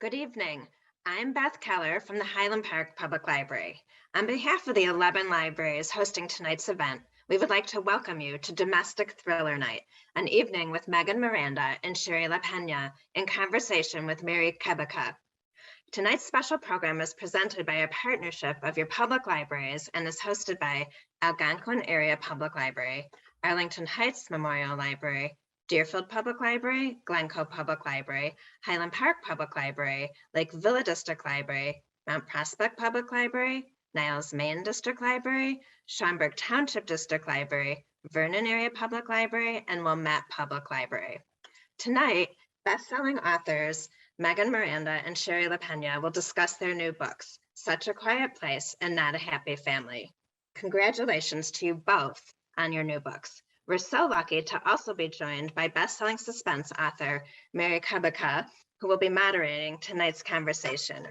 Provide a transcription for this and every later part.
Good evening. I'm Beth Keller from the Highland Park Public Library. On behalf of the 11 libraries hosting tonight's event, we would like to welcome you to Domestic Thriller Night, an evening with Megan Miranda and Shari Lapena in conversation with Mary Kubika. Tonight's special program is presented by a partnership of your public libraries and is hosted by Algonquin Area Public Library, Arlington Heights Memorial Library, Deerfield Public Library, Glencoe Public Library, Highland Park Public Library, Lake Villa District Library, Mount Prospect Public Library, Niles Main District Library, Schaumburg Township District Library, Vernon Area Public Library, and Wilmette Public Library. Tonight, best-selling authors Megan Miranda and Shari Lapena will discuss their new books, Such a Quiet Place and Not a Happy Family. Congratulations to you both on your new books. We're so lucky to also be joined by best-selling suspense author Mary Kubika, who will be moderating tonight's conversation.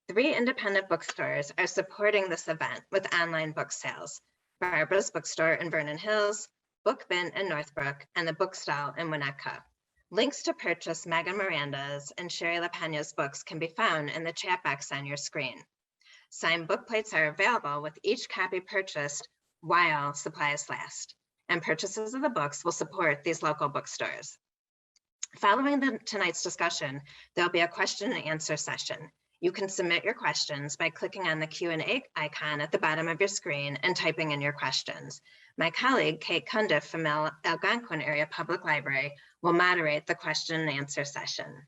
3 independent bookstores are supporting this event with online book sales: Barbara's Bookstore in Vernon Hills, Book Bin in Northbrook, and the Bookstall in Winnetka. Links to purchase Megan Miranda's and Shari Lapena's books can be found in the chat box on your screen. Signed book plates are available with each copy purchased while supplies last, and purchases of the books will support these local bookstores. Following tonight's discussion, there'll be a question and answer session. You can submit your questions by clicking on the Q&A icon at the bottom of your screen and typing in your questions. My colleague, Kate Cundiff from Algonquin Area Public Library will moderate the question and answer session.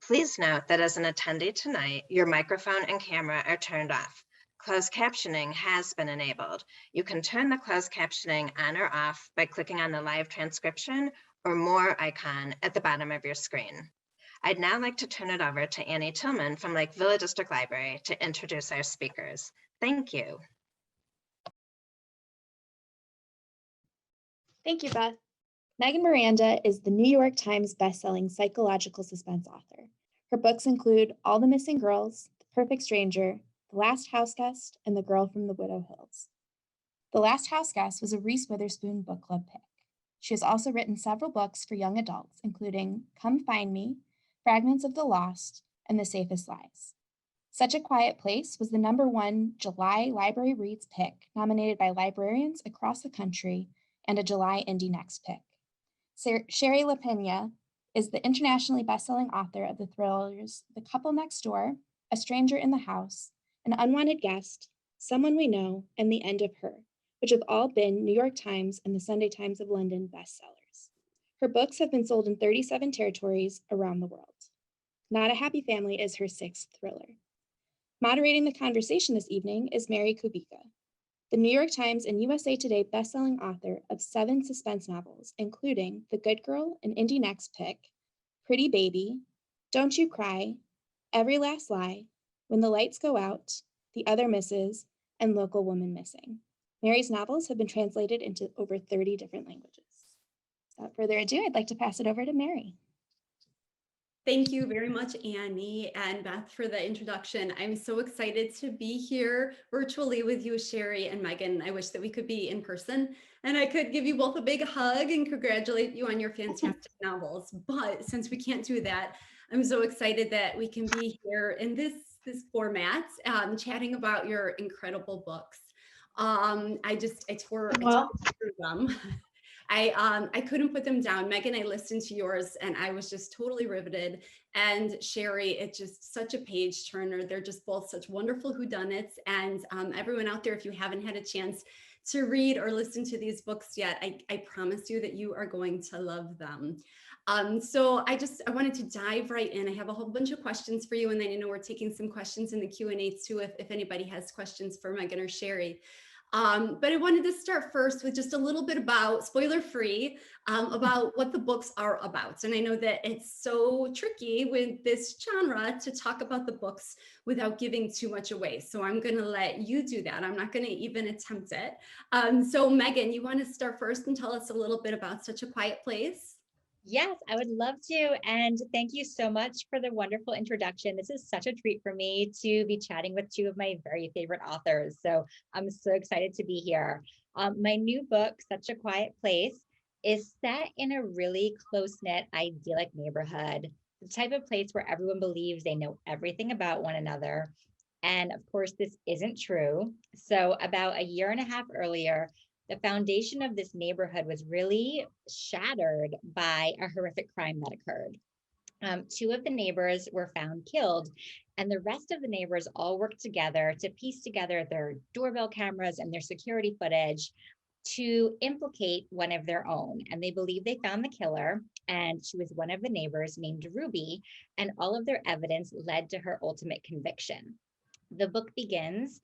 Please note that as an attendee tonight, your microphone and camera are turned off. Closed captioning has been enabled. You can turn the closed captioning on or off by clicking on the live transcription or more icon at the bottom of your screen. I'd now like to turn it over to Annie Tillman from Lake Villa District Library to introduce our speakers. Thank you. Thank you, Beth. Megan Miranda is the New York Times bestselling psychological suspense author. Her books include All the Missing Girls, The Perfect Stranger, The Last Houseguest, and The Girl from the Widow Hills. The Last Houseguest was a Reese Witherspoon Book Club pick. She has also written several books for young adults, including Come Find Me, Fragments of the Lost, and The Safest Lives. Such a Quiet Place was the #1 July Library Reads pick, nominated by librarians across the country, and a July Indie Next pick. Shari Lapena is the internationally bestselling author of the thrillers The Couple Next Door, A Stranger in the House, An Unwanted Guest, Someone We Know, and The End of Her, which have all been New York Times and the Sunday Times of London bestsellers. Her books have been sold in 37 territories around the world. Not a Happy Family is her 6th thriller. Moderating the conversation this evening is Mary Kubika, the New York Times and USA Today bestselling author of 7 suspense novels, including The Good Girl, an Indie Next pick, Pretty Baby, Don't You Cry, Every Last Lie, When the Lights Go Out, The Other Misses, and Local Woman Missing. Mary's novels have been translated into over 30 different languages. Without further ado, I'd like to pass it over to Mary. Thank you very much, Annie and Beth, for the introduction. I'm so excited to be here virtually with you, Shari and Megan. I wish that we could be in person and I could give you both a big hug and congratulate you on your fantastic novels. But since we can't do that, I'm so excited that we can be here in this format, chatting about your incredible books. I tore through them. I couldn't put them down. Megan, I listened to yours and I was just totally riveted. And Shari, it's just such a page turner. They're just both such wonderful whodunits. And everyone out there, if you haven't had a chance to read or listen to these books yet, I promise you that you are going to love them. So I wanted to dive right in. I have a whole bunch of questions for you. And then, we're taking some questions in the Q&A too, if anybody has questions for Megan or Shari. But I wanted to start first with just a little bit about, spoiler free, about what the books are about. And I know that it's so tricky with this genre to talk about the books without giving too much away. So I'm going to let you do that. I'm not going to even attempt it. So Megan, you want to start first and tell us a little bit about Such a Quiet Place? Yes, I would love to. And thank you so much for the wonderful introduction. This is such a treat for me to be chatting with 2 of my very favorite authors. So I'm so excited to be here. My new book, Such a Quiet Place, is set in a really close-knit, idyllic neighborhood the type of place where everyone believes they know everything about one another. And of course, this isn't true. So about a year and a half earlier, the foundation of this neighborhood was really shattered by a horrific crime that occurred. Two of the neighbors were found killed, and the rest of the neighbors all worked together to piece together their doorbell cameras and their security footage to implicate one of their own. And they believe they found the killer, and she was one of the neighbors named Ruby, and all of their evidence led to her ultimate conviction. The book begins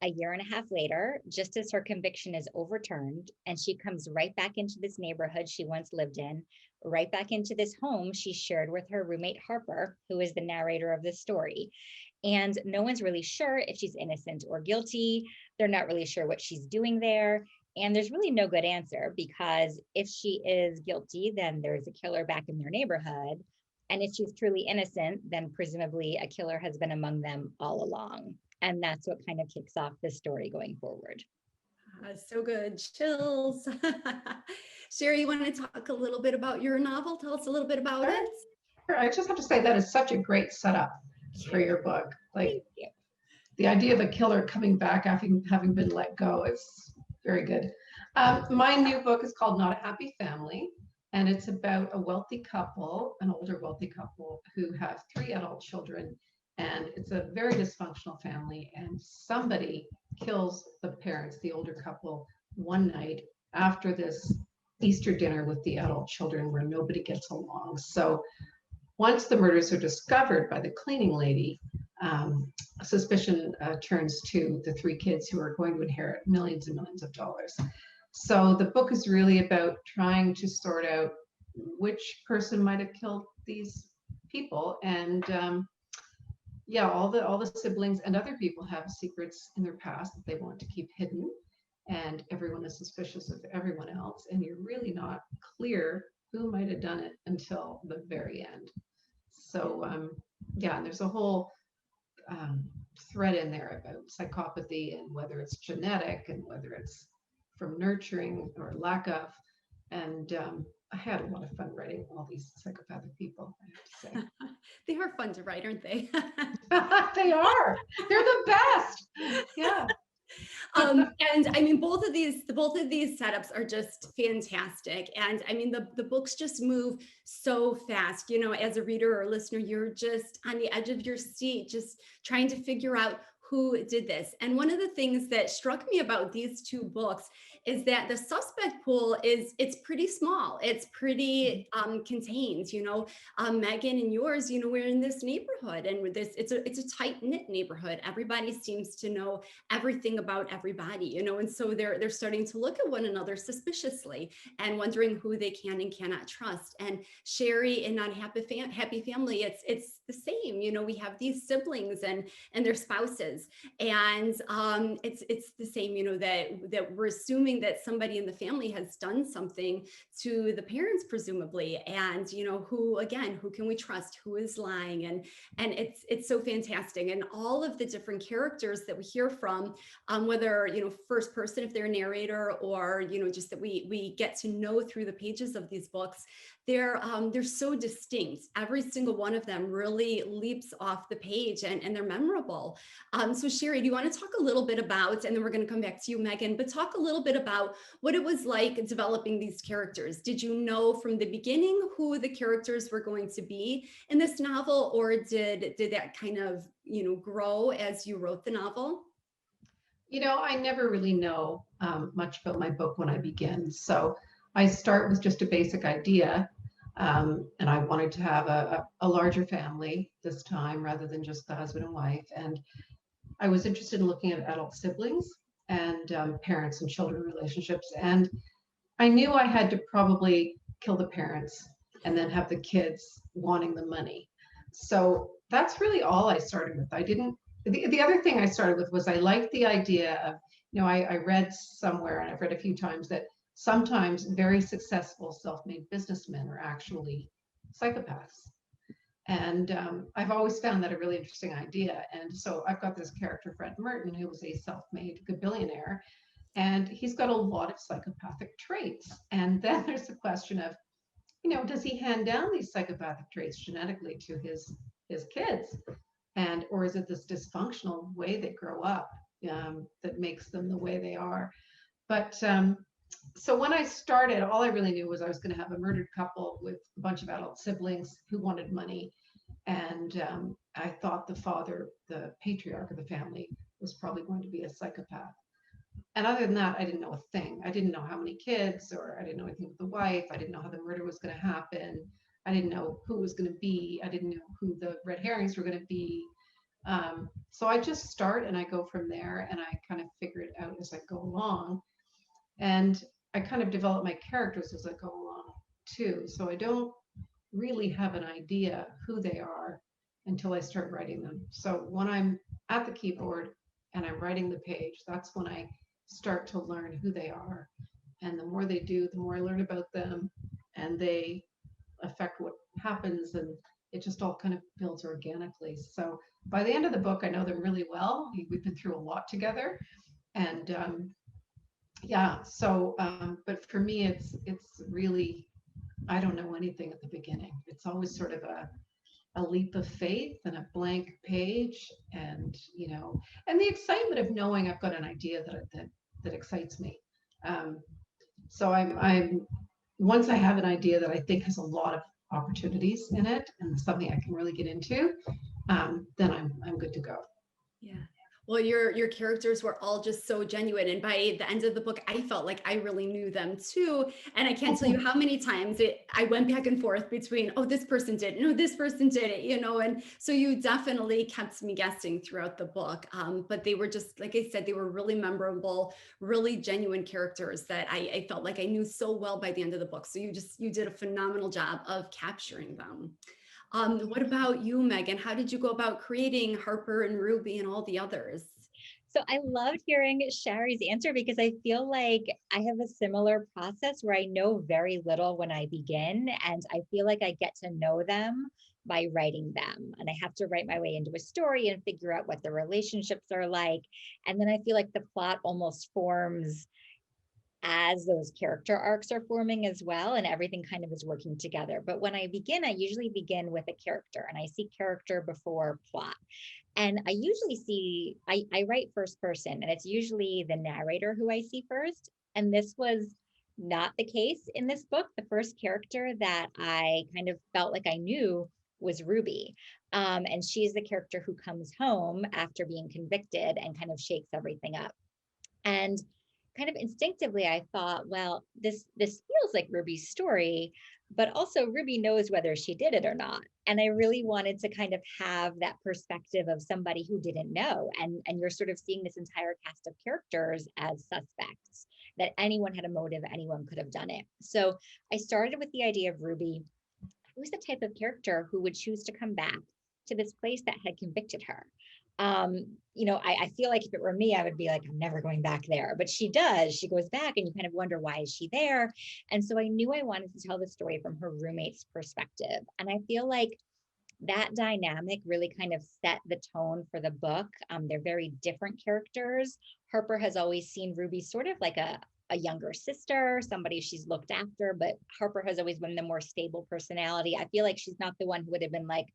a year and a half later, just as her conviction is overturned, and she comes right back into this neighborhood she once lived in, right back into this home she shared with her roommate Harper, who is the narrator of this story. And no one's really sure if she's innocent or guilty. They're not really sure what she's doing there. And there's really no good answer, because if she is guilty, then there's a killer back in their neighborhood. And if she's truly innocent, then presumably a killer has been among them all along. And that's what kind of kicks off the story going forward. So good. Chills. Shari, you want to talk a little bit about your novel? Tell us a little bit about it. Sure. I just have to say that is such a great setup for your book. Like the idea of a killer coming back after having been let go is very good. My new book is called Not a Happy Family, and it's about a wealthy couple, an older wealthy couple who have 3 adult children, and it's a very dysfunctional family, and somebody kills the parents, the older couple, one night after this Easter dinner with the adult children where nobody gets along. So once the murders are discovered by the cleaning lady, suspicion turns to the 3 kids who are going to inherit millions and millions of dollars. So the book is really about trying to sort out which person might have killed these people, and yeah, all the siblings and other people have secrets in their past that they want to keep hidden, and everyone is suspicious of everyone else, and you're really not clear who might have done it until the very end. So yeah, and there's a whole thread in there about psychopathy and whether it's genetic and whether it's from nurturing or lack of. And I had a lot of fun writing all these psychopathic people, I have to say. They are fun to write, aren't they? They are. They're the best. Yeah. And I mean, both of these setups are just fantastic. And I mean, the books just move so fast. You know, as a reader or listener, you're just on the edge of your seat, just trying to figure out who did this. And one of the things that struck me about these 2 books is that the suspect pool it's pretty small. It's pretty contained, you know. Megan and yours, you know, we're in this neighborhood, and with this, it's a tight-knit neighborhood. Everybody seems to know everything about everybody, you know, and so they're starting to look at one another suspiciously and wondering who they can and cannot trust. And Shari in Not a Happy Family, it's the same, you know. We have these siblings and their spouses, and it's the same, you know, that we're assuming that somebody in the family has done something to the parents, presumably, and you know, who can we trust, who is lying, and it's so fantastic. And all of the different characters that we hear from, whether, you know, first person if they're a narrator, or you know, just that we get to know through the pages of these books, they're so distinct. Every single one of them really leaps off the page, and they're memorable. So Shari, do you want to talk a little bit about, and then we're going to come back to you, Megan, but talk a little bit about what it was like developing these characters. Did you know from the beginning who the characters were going to be in this novel, or did that kind of, you know, grow as you wrote the novel? You know, I never really know much about my book when I begin. So I start with just a basic idea. And I wanted to have a larger family this time rather than just the husband and wife. And I was interested in looking at adult siblings and parents and children relationships. And I knew I had to probably kill the parents and then have the kids wanting the money. So that's really all I started with. I didn't, the other thing I started with was I liked the idea of, you know, I read somewhere, and I've read a few times, that sometimes very successful self-made businessmen are actually psychopaths. And I've always found that a really interesting idea. And so I've got this character, Fred Merton, who was a self-made good billionaire, and he's got a lot of psychopathic traits. And then there's the question of, does he hand down these psychopathic traits genetically to his kids? And or is it this dysfunctional way they grow up that makes them the way they are? But so when I started, all I really knew was I was going to have a murdered couple with a bunch of adult siblings who wanted money. And I thought the father, the patriarch of the family, was probably going to be a psychopath. And other than that, I didn't know a thing. I didn't know how many kids, or I didn't know anything with the wife. I didn't know how the murder was going to happen. I didn't know who it was going to be. I didn't know who the red herrings were going to be. So I just start and I go from there, and I kind of figure it out as I go along. And I kind of develop my characters as I go along too. So I don't really have an idea who they are until I start writing them. So when I'm at the keyboard and I'm writing the page, that's when I start to learn who they are. And the more they do, the more I learn about them, and they affect what happens, and it just all kind of builds organically. So by the end of the book, I know them really well. We've been through a lot together. And yeah, so but for me, it's really, I don't know anything at the beginning. It's always sort of a leap of faith and a blank page, and and the excitement of knowing I've got an idea that excites me. So I'm once I have an idea that I think has a lot of opportunities in it and something I can really get into, then I'm good to go. Yeah. Well, your characters were all just so genuine. And by the end of the book, I felt like I really knew them too. And I can't tell you how many times I went back and forth between, oh, this person did, no, this person did it, and so you definitely kept me guessing throughout the book. But they were just, like I said, they were really memorable, really genuine characters that I felt like I knew so well by the end of the book. So you did a phenomenal job of capturing them. What about you, Megan? How did you go about creating Harper and Ruby and all the others? So I loved hearing Shari's answer, because I feel like I have a similar process where I know very little when I begin, and I feel like I get to know them by writing them. And I have to write my way into a story and figure out what the relationships are like. And then I feel like the plot almost forms as those character arcs are forming as well, and everything kind of is working together. But when I begin, I usually begin with a character, and I see character before plot. And I usually see, I write first person, and it's usually the narrator who I see first. And this was not the case in this book. The first character that I kind of felt like I knew was Ruby. And she's the character who comes home after being convicted and kind of shakes everything up. And kind of instinctively, I thought, well, this feels like Ruby's story, but also Ruby knows whether she did it or not. And I really wanted to kind of have that perspective of somebody who didn't know. And you're sort of seeing this entire cast of characters as suspects, that anyone had a motive, anyone could have done it. So I started with the idea of Ruby, who's the type of character who would choose to come back to this place that had convicted her. I feel like if it were me, I would be like, I'm never going back there. But she does. She goes back, and you kind of wonder, why is she there? And so I knew I wanted to tell the story from her roommate's perspective. And I feel like that dynamic really kind of set the tone for the book. They're very different characters. Harper has always seen Ruby sort of like a younger sister, somebody she's looked after, but Harper has always been the more stable personality. I feel like she's not the one who would have been like,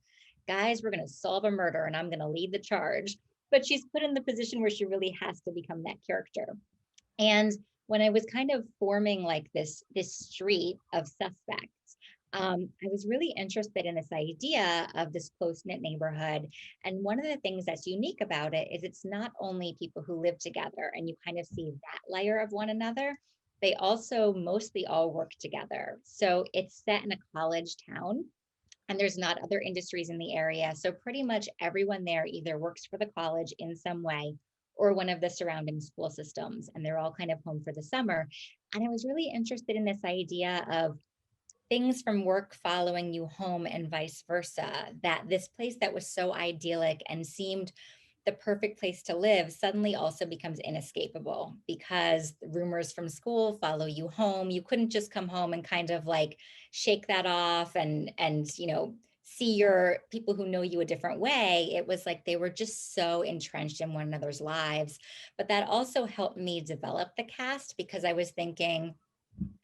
guys, we're going to solve a murder and I'm going to lead the charge. But she's put in the position where she really has to become that character. And when I was kind of forming like this street of suspects, I was really interested in this idea of this close-knit neighborhood. And one of the things that's unique about it is it's not only people who live together and you kind of see that layer of one another, they also mostly all work together. So it's set in a college town, and there's not other industries in the area. So pretty much everyone there either works for the college in some way or one of the surrounding school systems, and they're all kind of home for the summer. And I was really interested in this idea of things from work following you home and vice versa, that this place that was so idyllic and seemed the perfect place to live suddenly also becomes inescapable because rumors from school follow you home. You couldn't just come home and kind of like shake that off and see your people who know you a different way. It was like they were just so entrenched in one another's lives. But that also helped me develop the cast, because I was thinking,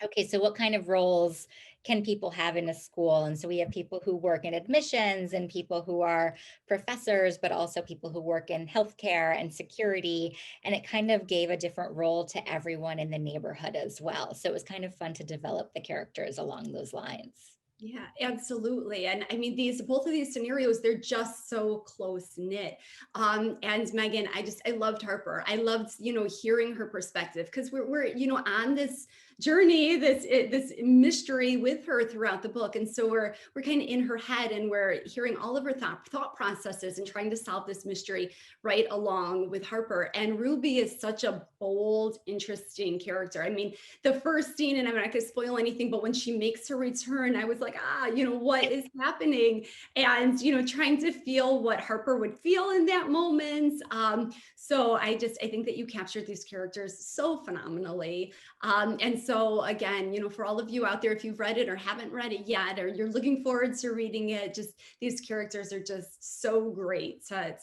Okay, so what kind of roles can people have in a school? And so we have people who work in admissions and people who are professors, but also people who work in healthcare and security. And it kind of gave a different role to everyone in the neighborhood as well. So it was kind of fun to develop the characters along those lines. Yeah, absolutely. And I mean, both of these scenarios, they're just so close knit. And Megan, I loved Harper. I loved, hearing her perspective because we're on this journey, this mystery with her throughout the book. And so we're kind of in her head and we're hearing all of her thought processes and trying to solve this mystery right along with Harper. And Ruby is such a bold, interesting character. I mean, the first scene, and I'm not going to spoil anything, but when she makes her return, I was like, what is happening? And, trying to feel what Harper would feel in that moment. So I think that you captured these characters so phenomenally. And so again, for all of you out there, if you've read it or haven't read it yet, or you're looking forward to reading it, just these characters are just so great to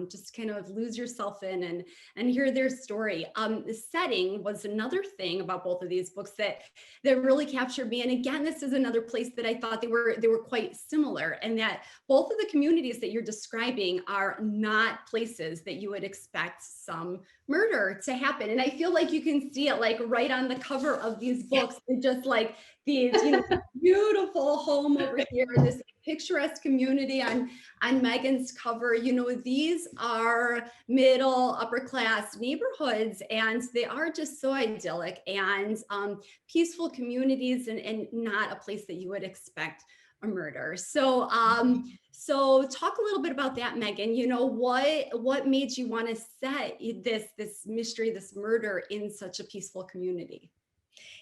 just kind of lose yourself in and hear their story. The setting was another thing about both of these books that really captured me. And again, this is another place that I thought they were quite similar, and that both of the communities that you're describing are not places that you would expect some murder to happen. And I feel like you can see it like right on the cover of these books. They're just like these beautiful home over here in this picturesque community on Megan's cover. These are middle upper class neighborhoods, and they are just so idyllic and peaceful communities, and not a place that you would expect a murder. So so talk a little bit about that, Megan. What made you want to set this mystery, this murder in such a peaceful community?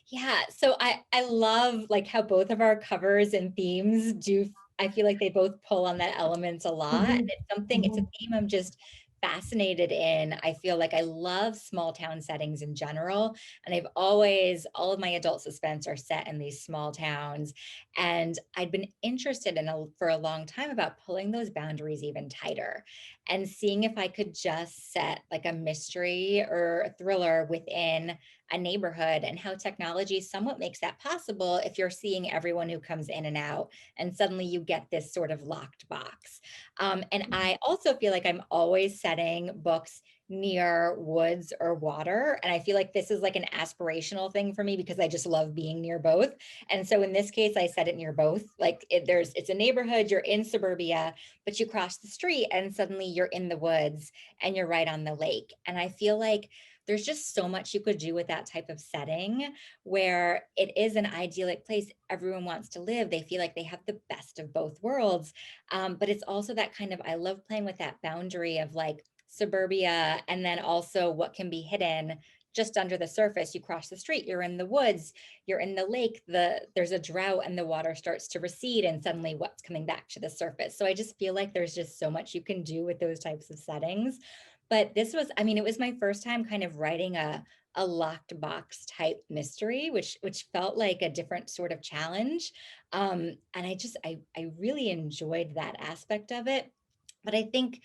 Yeah, so I love like how both of our covers and themes do. I feel like they both pull on that element a lot. And it's a theme I'm just fascinated in. I feel like I love small town settings in general. And all of my adult suspense are set in these small towns. And I'd been interested for a long time about pulling those boundaries even tighter and seeing if I could just set like a mystery or a thriller within a neighborhood, and how technology somewhat makes that possible if you're seeing everyone who comes in and out, and suddenly you get this sort of locked box. And I also feel like I'm always setting books near woods or water. And I feel like this is like an aspirational thing for me because I just love being near both. And so in this case, I set it near both. Like it's a neighborhood, you're in suburbia, but you cross the street and suddenly you're in the woods and you're right on the lake. And I feel like there's just so much you could do with that type of setting where it is an idyllic place. Everyone wants to live. They feel like they have the best of both worlds. But it's also that kind of, I love playing with that boundary of like suburbia and then also what can be hidden just under the surface. You cross the street, you're in the woods, you're in the lake, there's a drought and the water starts to recede and suddenly what's coming back to the surface. So I just feel like there's just so much you can do with those types of settings. But it was my first time kind of writing a locked box type mystery, which felt like a different sort of challenge. And I really enjoyed that aspect of it. But I think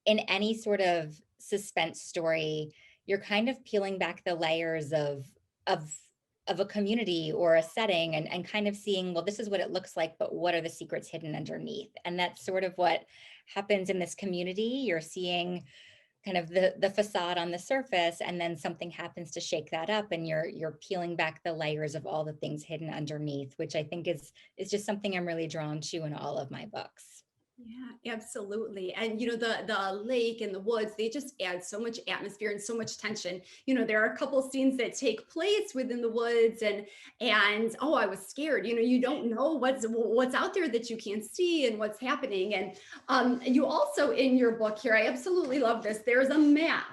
in any sort of suspense story, you're kind of peeling back the layers of a community or a setting and kind of seeing, well, this is what it looks like, but what are the secrets hidden underneath? And that's sort of what happens in this community. You're seeing kind of the facade on the surface, and then something happens to shake that up and you're peeling back the layers of all the things hidden underneath, which I think is just something I'm really drawn to in all of my books. Yeah, absolutely. And the lake and the woods, they just add so much atmosphere and so much tension. There are a couple scenes that take place within the woods and oh, I was scared. You don't know what's out there that you can't see and what's happening. And you also in your book here, I absolutely love this. There's a map.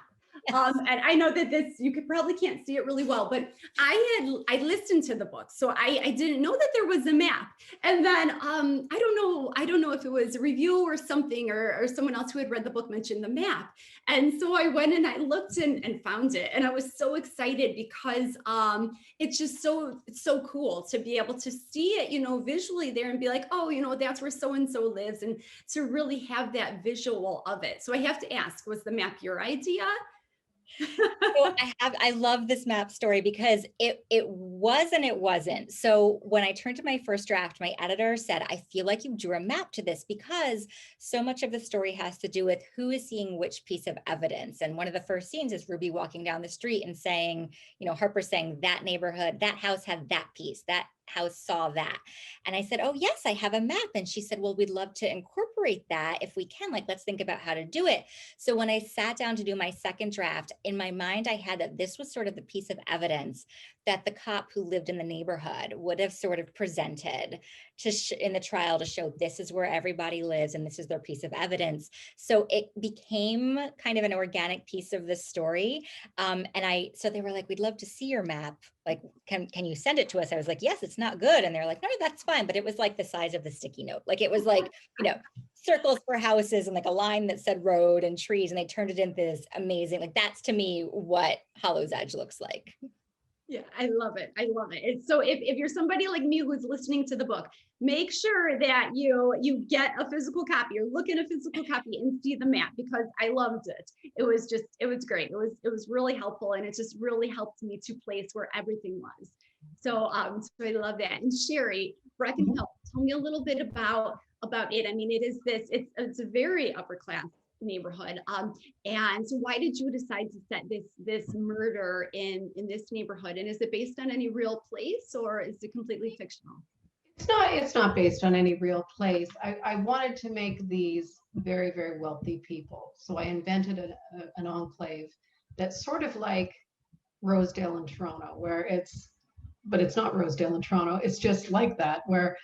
And I know that you probably can't see it really well, but I listened to the book, so I didn't know that there was a map. And then I don't know if it was a review or something, or someone else who had read the book mentioned the map. And so I went and I looked and found it, and I was so excited because it's just it's so cool to be able to see it, visually there and be like, oh, that's where so and so lives, and to really have that visual of it. So I have to ask, was the map your idea? So I love this map story because it was and it wasn't. So when I turned to my first draft, my editor said, I feel like you drew a map to this because so much of the story has to do with who is seeing which piece of evidence. And one of the first scenes is Ruby walking down the street and saying, Harper saying that neighborhood, that house had that piece, that house saw that. And I said, oh yes, I have a map. And she said, well, we'd love to incorporate that if we can, like, let's think about how to do it. So when I sat down to do my second draft, in my mind, I had that this was sort of the piece of evidence that the cop who lived in the neighborhood would have sort of presented in the trial to show this is where everybody lives and this is their piece of evidence. So it became kind of an organic piece of the story. So they were like, we'd love to see your map. Like, can you send it to us? I was like, yes, it's not good. And they're like, no, that's fine. But it was like the size of the sticky note. Like, it was like, circles for houses and like a line that said road and trees. And they turned it into this amazing, like, that's to me what Hollow's Edge looks like. Yeah, I love it. I love it. It's so if you're somebody like me who's listening to the book, make sure that you get a physical copy or look at a physical copy and see the map, because I loved it. It was great. It was really helpful, and it just really helped me to place where everything was. So I love that. And Shari, Brecken Hill, tell me a little bit about it. I mean, it's a very upper class neighborhood. And so why did you decide to set this murder in this neighborhood? And is it based on any real place, or is it completely fictional? It's not based on any real place. I wanted to make these very, very wealthy people. So I invented an enclave that's sort of like Rosedale in Toronto, but it's not Rosedale in Toronto. It's just like that, where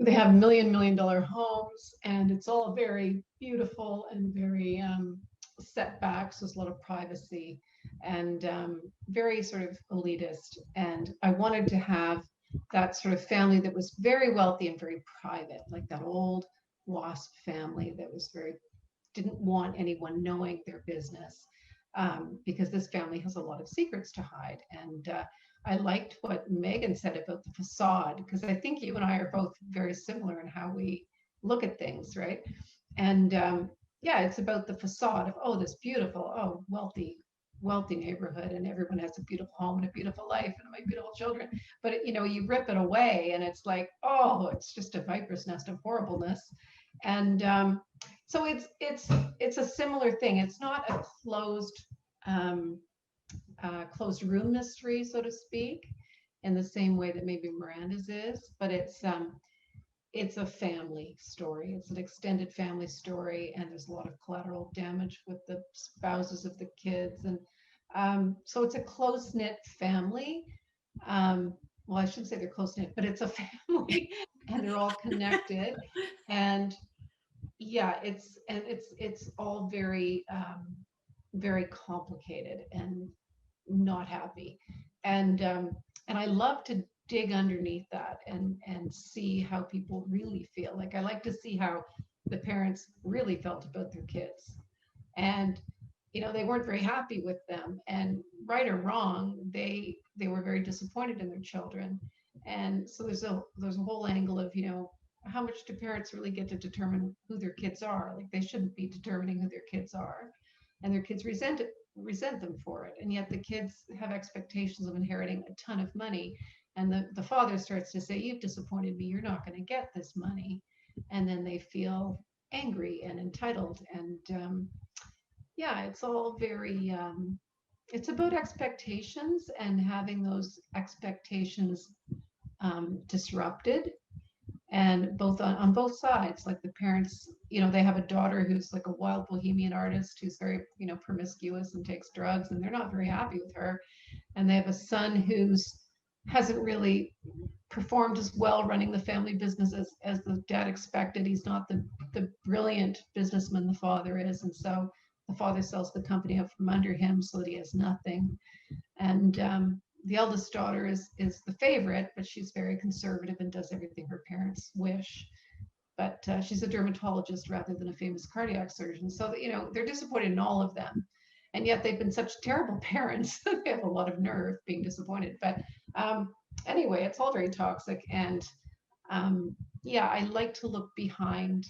they have $1 million homes, and it's all very beautiful and very set back. So there's a lot of privacy and very sort of elitist. And I wanted to have that sort of family that was very wealthy and very private, like that old WASP family that was didn't want anyone knowing their business, because this family has a lot of secrets to hide. And I liked what Megan said about the facade, because I think you and I are both very similar in how we look at things, right? And yeah, it's about the facade of, oh, this beautiful, wealthy neighborhood, and everyone has a beautiful home and a beautiful life and my beautiful children. But you rip it away, and it's like, oh, it's just a viper's nest of horribleness. And so it's a similar thing. It's not a closed room mystery, so to speak, in the same way that maybe Miranda's is, but it's a family story. It's an extended family story, and there's a lot of collateral damage with the spouses of the kids, and so it's a close-knit family. Well, I shouldn't say they're close-knit, but it's a family, and they're all connected, and yeah, it's all very very complicated and not happy, and I love to dig underneath that and see how people really feel. Like, I like to see how the parents really felt about their kids, and they weren't very happy with them, and right or wrong, they were very disappointed in their children. And so there's a whole angle of how much do parents really get to determine who their kids are? Like, they shouldn't be determining who their kids are, and their kids resent them for it. And yet the kids have expectations of inheriting a ton of money, and the father starts to say, you've disappointed me, you're not going to get this money. And then they feel angry and entitled. And yeah, it's all very it's about expectations and having those expectations disrupted, and both on both sides. Like, the parents, they have a daughter who's like a wild bohemian artist who's very promiscuous and takes drugs, and they're not very happy with her. And they have a son who's hasn't really performed as well running the family business as the dad expected. He's not the brilliant businessman the father is, and so the father sells the company out from under him so that he has nothing. And the eldest daughter is the favorite, but she's very conservative and does everything her parents wish. But she's a dermatologist rather than a famous cardiac surgeon. So they're disappointed in all of them. And yet they've been such terrible parents. They have a lot of nerve being disappointed. But anyway, it's all very toxic. And yeah, I like to look behind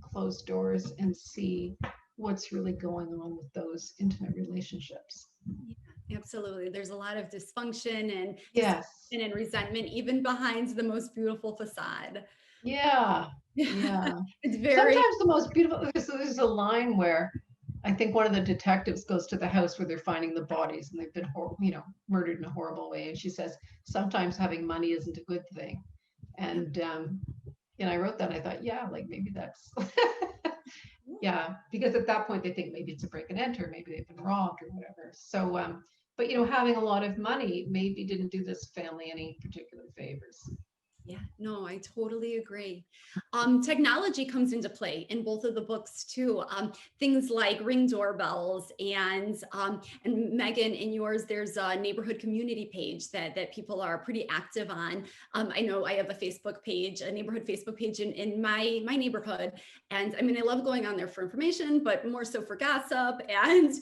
closed doors and see what's really going on with those intimate relationships. Yeah, absolutely. There's a lot of dysfunction and Yes. and resentment, even behind the most beautiful facade. Yeah. Yeah. It's very Sometimes the most beautiful, there's a line where I think one of the detectives goes to the house where they're finding the bodies and they've been, murdered in a horrible way. And she says, sometimes having money isn't a good thing. And I wrote that and I thought, yeah, like maybe that's, yeah, because at that point they think maybe it's a break and enter, maybe they've been robbed or whatever. So, but having a lot of money maybe didn't do this family any particular favors. Yeah, no, I totally agree. Technology comes into play in both of the books too. Things like Ring doorbells and Megan, in yours, there's a neighborhood community page that people are pretty active on. I know I have a Facebook page, a neighborhood Facebook page in my neighborhood. And I mean, I love going on there for information, but more so for gossip. And,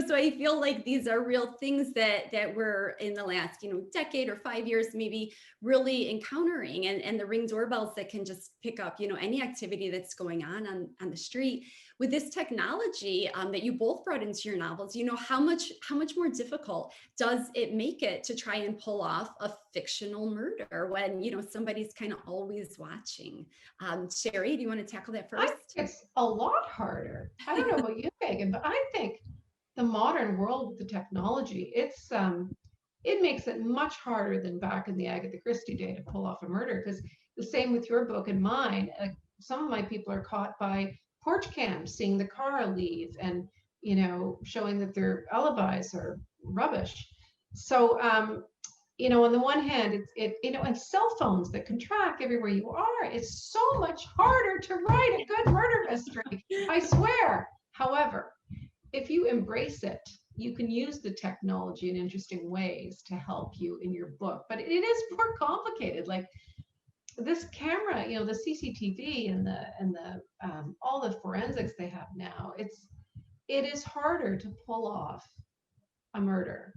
so I feel like these are real things that we're in the last, decade or 5 years, maybe really encountering, and the Ring doorbells that can just pick up, any activity that's going on the street. With this technology that you both brought into your novels, how much more difficult does it make it to try and pull off a fictional murder when, somebody's kind of always watching? Shari, do you want to tackle that first? I think it's a lot harder. I don't know about you, Megan, but I think the modern world with the technology, it makes it much harder than back in the Agatha Christie day to pull off a murder. Because the same with your book and mine, some of my people are caught by porch cams, seeing the car leave and, showing that their alibis are rubbish. So, on the one hand, and cell phones that can track everywhere you are, it's so much harder to write a good murder mystery, I swear. However, if you embrace it, you can use the technology in interesting ways to help you in your book, but it is more complicated. Like this camera, the CCTV and the all the forensics they have now, it is harder to pull off a murder.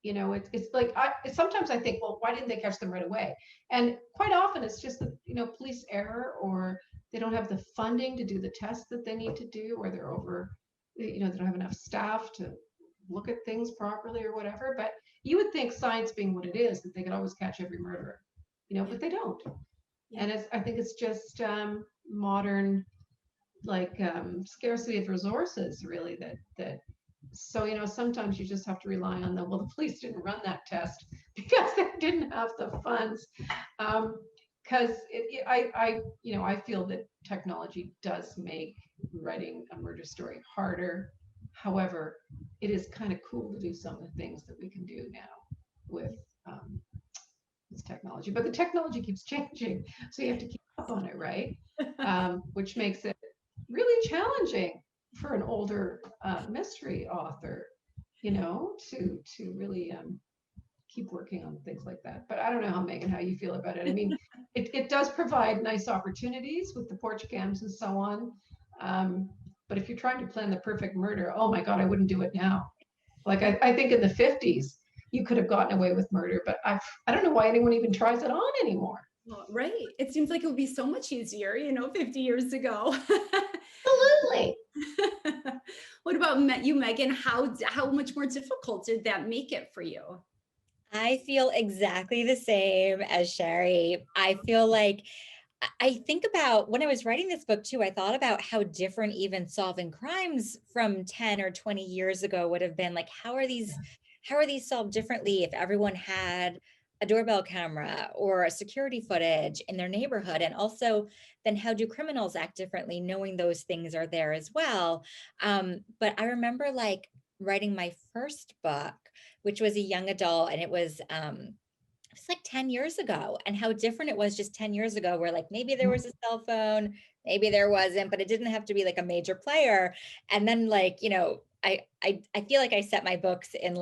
It's like sometimes I think, well, why didn't they catch them right away? And quite often it's just the police error, or they don't have the funding to do the tests that they need to do, or they're over, they don't have enough staff to look at things properly or whatever. But you would think, science being what it is, that they could always catch every murderer, but they don't. Yeah. And I think it's just modern, scarcity of resources, really, that so sometimes you just have to rely on the police didn't run that test because they didn't have the funds. Because I feel that technology does make writing a murder story harder. However, it is kind of cool to do some of the things that we can do now with this technology. But the technology keeps changing, so you have to keep up on it, right? Which makes it really challenging for an older mystery author, to really keep working on things like that. But I don't know how, Megan, how you feel about it. I mean, it does provide nice opportunities with the porch cams and so on. But if you're trying to plan the perfect murder, oh my God, I wouldn't do it now. Like I think in the 50s, you could have gotten away with murder, but I don't know why anyone even tries it on anymore. Right. It seems like it would be so much easier, 50 years ago. Absolutely. What about you, Megan? How much more difficult did that make it for you? I feel exactly the same as Shari. I feel like I think about when I was writing this book too, I thought about how different even solving crimes from 10 or 20 years ago would have been. Like, how are these solved differently if everyone had a doorbell camera or a security footage in their neighborhood? And also, then how do criminals act differently knowing those things are there as well? But I remember writing my first book, which was a young adult, and it was like 10 years ago, and how different it was just 10 years ago, where maybe there was a cell phone, maybe there wasn't, but it didn't have to be a major player. And then I feel like I set my books in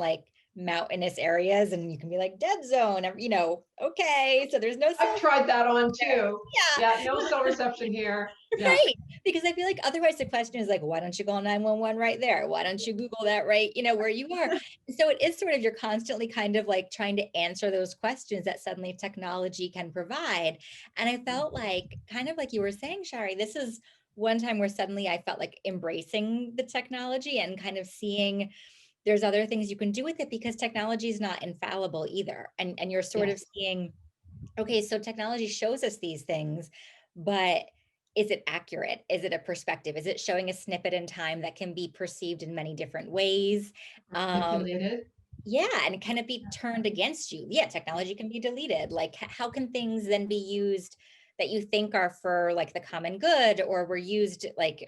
mountainous areas, and you can be dead zone, okay, so there's no cell. I've tried that on too. Yeah, no cell reception here. Yeah. Right, because I feel like otherwise the question is why don't you call 911 right there? Why don't you Google that right, where you are? So it is sort of, you're constantly kind of trying to answer those questions that suddenly technology can provide. And I felt kind of like you were saying, Shari, this is one time where suddenly I felt like embracing the technology and kind of seeing there's other things you can do with it, because technology is not infallible either. And you're sort of seeing, okay, so technology shows us these things, but is it accurate? Is it a perspective? Is it showing a snippet in time that can be perceived in many different ways? Manipulated. Yeah, and can it be turned against you? Yeah, technology can be deleted. Like, how can things then be used that you think are for like the common good, or were used like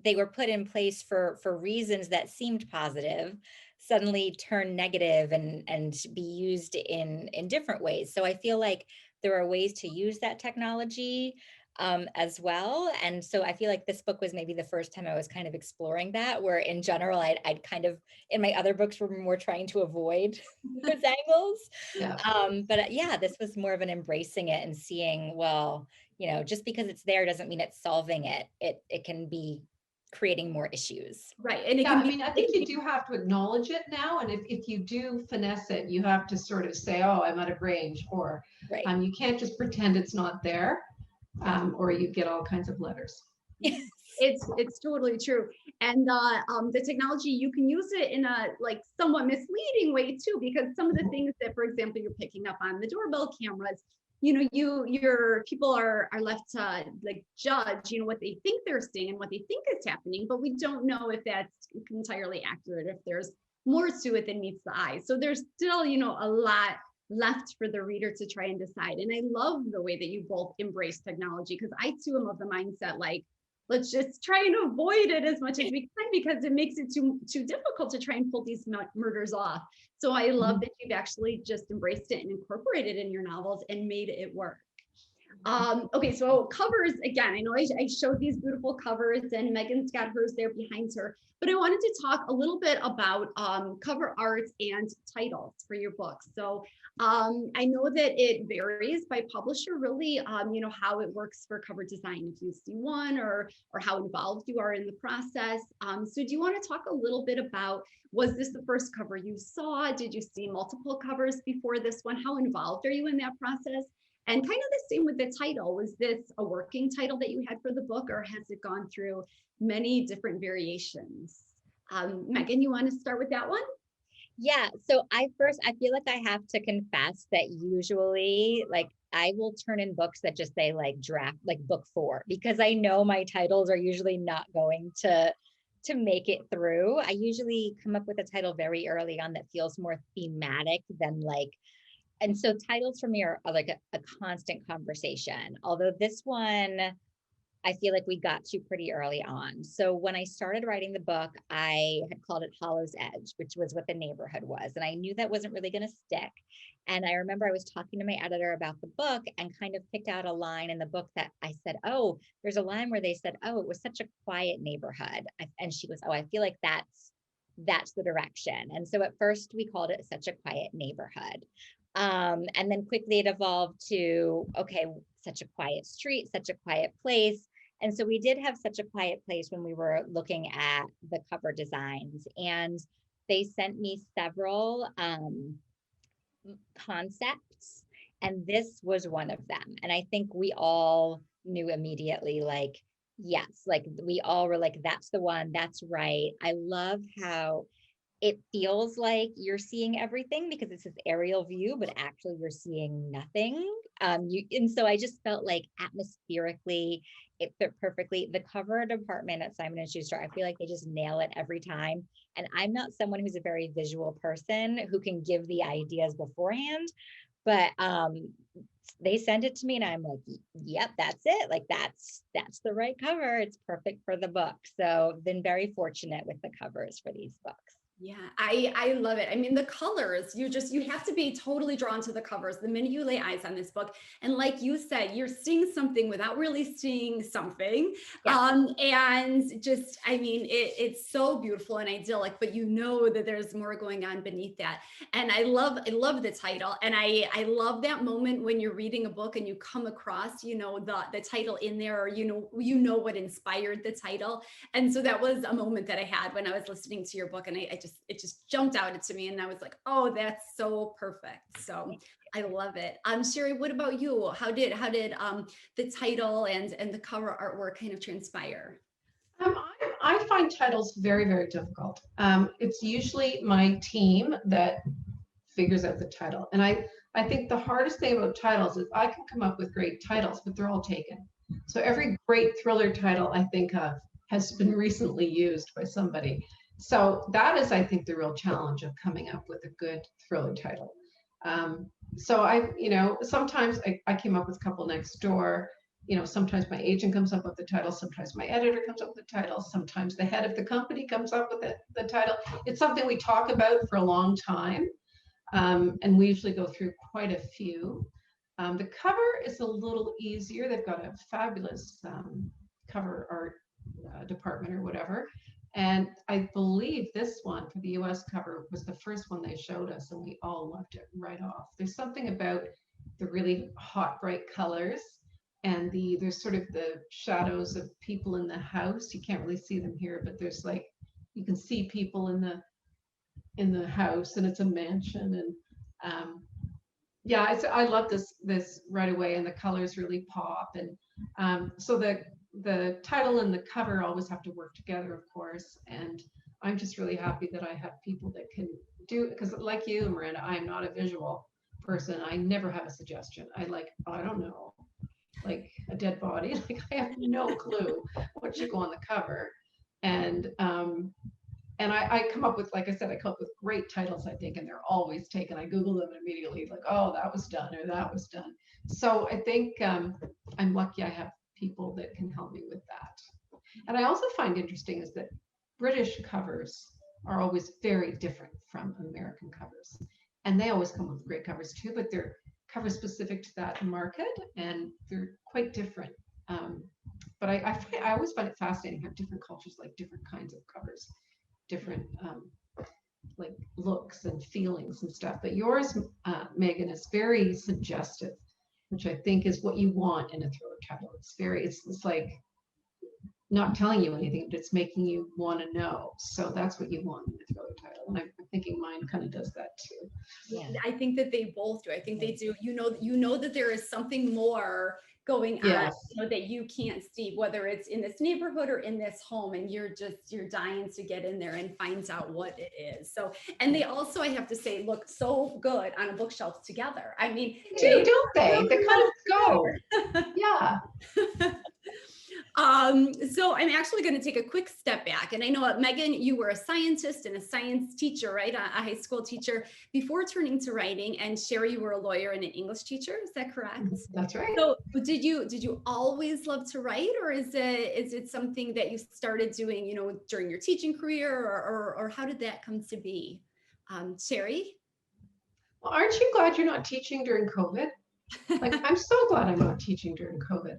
they were put in place for reasons that seemed positive, suddenly turn negative and be used in different ways. So I feel like there are ways to use that technology as well. And so I feel like this book was maybe the first time I was kind of exploring that, where in general, I'd kind of, in my other books, were more trying to avoid those angles. Yeah. But yeah, this was more of an embracing it and seeing, well, you know, just because it's there doesn't mean it's solving it. It can be creating more issues. Right. And it Yeah, can I be, mean, I think you do have to acknowledge it now. And if you do finesse it, you have to sort of say, oh, I'm out of range, or Right. you can't just pretend it's not there, or you get all kinds of letters. it's totally true. And the technology, you can use it in a like somewhat misleading way too, because some of the things that, for example, you're picking up on the doorbell cameras, you know, your people are left to like judge, you know, what they think they're seeing and what they think is happening, but we don't know if that's entirely accurate, if there's more to it than meets the eye. So there's still, you know, a lot left for the reader to try and decide. And I love the way that you both embrace technology, because I too am of the mindset like, let's just try and avoid it as much as we can, because it makes it too difficult to try and pull these murders off. So I love that you've actually just embraced it and incorporated it in your novels and made it work. Okay, so covers, again, I know I showed these beautiful covers and Megan's got hers there behind her, but I wanted to talk a little bit about cover art and titles for your books. So I know that it varies by publisher, really, you know, how it works for cover design, if you see one, or how involved you are in the process. So do you want to talk a little bit about, was this the first cover you saw? Did you see multiple covers before this one? How involved are you in that process? And kind of the same with the title. Was this a working title that you had for the book, or has it gone through many different variations? Megan, you want to start with that one? Yeah, so I feel like I have to confess that usually, like, I will turn in books that just say like draft, like book 4, because I know my titles are usually not going to make it through. I usually come up with a title very early on that feels more thematic than like, and so titles for me are like a constant conversation. Although this one, I feel like we got to pretty early on. So when I started writing the book, I had called it Hollow's Edge, which was what the neighborhood was. And I knew that wasn't really going to stick. And I remember I was talking to my editor about the book and kind of picked out a line in the book that I said, oh, there's a line where they said, oh, it was such a quiet neighborhood. And she goes, oh, I feel like that's the direction. And so at first we called it Such a Quiet Neighborhood. And then quickly it evolved to, okay, such a quiet street, such a quiet place. And so we did have Such a Quiet Place when we were looking at the cover designs, and they sent me several concepts, and this was one of them. And I think we all knew immediately, like, yes, like we all were like, that's the one, that's right. I love how it feels like you're seeing everything because it's this aerial view, but actually you're seeing nothing. And so I just felt like atmospherically, it fit perfectly. The cover department at Simon & Schuster, I feel like they just nail it every time. And I'm not someone who's a very visual person who can give the ideas beforehand, but they sent it to me and I'm like, yep, that's it. Like that's the right cover. It's perfect for the book. So been very fortunate with the covers for these books. Yeah, I love it. I mean, the colors, you have to be totally drawn to the covers the minute you lay eyes on this book. And like you said, you're seeing something without really seeing something. Yeah. And just, I mean, it's so beautiful and idyllic, but you know that there's more going on beneath that. And I love the title. And I love that moment when you're reading a book and you come across, you know, the title in there, or, you know what inspired the title. And so that was a moment that I had when I was listening to your book, and I it just jumped out to me, and I was like, oh, that's so perfect. So I love it. Shari, what about you? How did the title and the cover artwork kind of transpire? I find titles very, very difficult. It's usually my team that figures out the title. And I think the hardest thing about titles is I can come up with great titles, but they're all taken. So every great thriller title I think of has been recently used by somebody. So that is, I think, the real challenge of coming up with a good thriller title. So sometimes I came up with Couple Next Door. Sometimes my agent comes up with the title, sometimes my editor comes up with the title, sometimes the head of the company comes up with the title. It's something we talk about for a long time, and we usually go through quite a few. The cover is a little easier. They've got a fabulous cover art department or whatever. And I believe this one for the US cover was the first one they showed us, and we all loved it right off. There's something about the really hot, bright colors, and there's sort of the shadows of people in the house. You can't really see them here, but there's like, you can see people in the house, and it's a mansion. And yeah, I love this right away, and the colors really pop. And so the title and the cover always have to work together, of course. And I'm just really happy that I have people that can do it, because like you, Miranda, I am not a visual person. I never have a suggestion. I don't know, like a dead body. Like I have no clue what should go on the cover. And I come up with, like I said, I come up with great titles, I think, and they're always taken. I Google them immediately, like, oh, that was done, or that was done. So I think I'm lucky I have people that can help me with that. And I also find interesting is that British covers are always very different from American covers. And they always come with great covers too, but they're covers specific to that market, and they're quite different. But I always find it fascinating how different cultures like different kinds of covers, different like looks and feelings and stuff. But yours, Megan, is very suggestive, which I think is what you want in a thriller title. It's like not telling you anything, but it's making you want to know. So that's what you want in a thriller title. And I'm thinking mine kind of does that too. Yeah. I think that they both do. I think they do. You know that there is something more going on, that you can't see, whether it's in this neighborhood or in this home, and you're dying to get in there and find out what it is. So, and they also, I have to say, look so good on a bookshelf together. I mean, don't they? They kind of go. Yeah. So I'm actually going to take a quick step back. And I know, Megan, you were a scientist and a science teacher, right? A high school teacher before turning to writing. And Shari, you were a lawyer and an English teacher. Is that correct? That's right. So did you always love to write, or is it something that you started doing, during your teaching career, or how did that come to be? Shari? Well, aren't you glad you're not teaching during COVID? Like, I'm so glad I'm not teaching during COVID.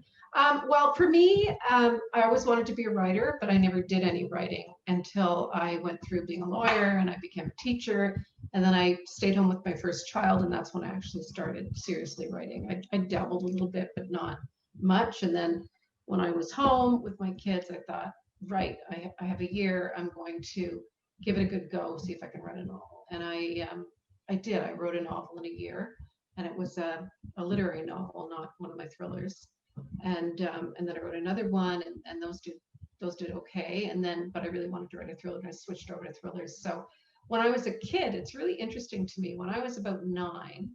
Well, for me, I always wanted to be a writer, but I never did any writing until I went through being a lawyer and I became a teacher. And then I stayed home with my first child, and that's when I actually started seriously writing. I dabbled a little bit, but not much. And then when I was home with my kids, I thought, right, I have a year. I'm going to give it a good go, see if I can write a novel. And I did. I wrote a novel in a year, and it was a literary novel, not one of my thrillers. And then I wrote another one, and those did okay. But I really wanted to write a thriller, and I switched over to thrillers. So when I was a kid, it's really interesting to me. When I was about 9,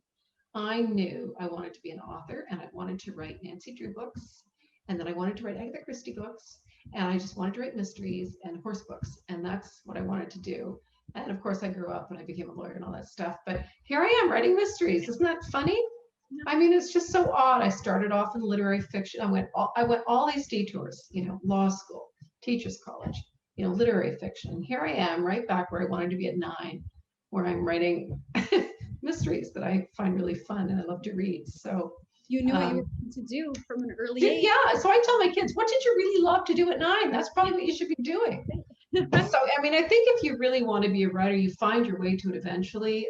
I knew I wanted to be an author, and I wanted to write Nancy Drew books, and then I wanted to write Agatha Christie books, and I just wanted to write mysteries and horse books, and that's what I wanted to do. And of course, I grew up and I became a lawyer and all that stuff. But here I am writing mysteries. Isn't that funny? I mean, it's just so odd. I started off in literary fiction. I went all these detours, law school, teachers college, literary fiction. And here I am right back where I wanted to be at 9, where I'm writing mysteries that I find really fun and I love to read. So you knew what you were going to do from an early age. Yeah. So I tell my kids, what did you really love to do at 9? That's probably what you should be doing. So, I mean, I think if you really want to be a writer, you find your way to it eventually.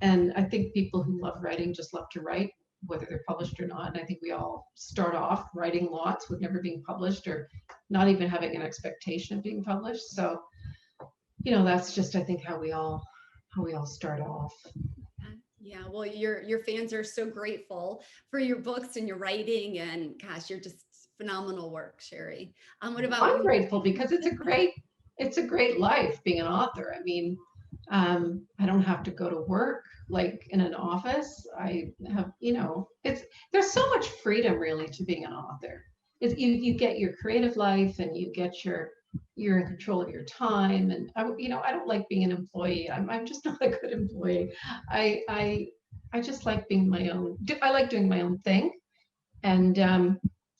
And I think people who love writing just love to write, whether they're published or not. And I think we all start off writing lots with never being published, or not even having an expectation of being published. So that's just, I think, how we all start off. Yeah, well, your fans are so grateful for your books and your writing, and gosh, you're just phenomenal work, Shari. What about I'm you? grateful because it's a great life being an author. I mean, I don't have to go to work like in an office. I have, there's so much freedom really to being an author. You get your creative life, and you're in control of your time. And I don't like being an employee. I'm just not a good employee. I just like being my own. I like doing my own thing, and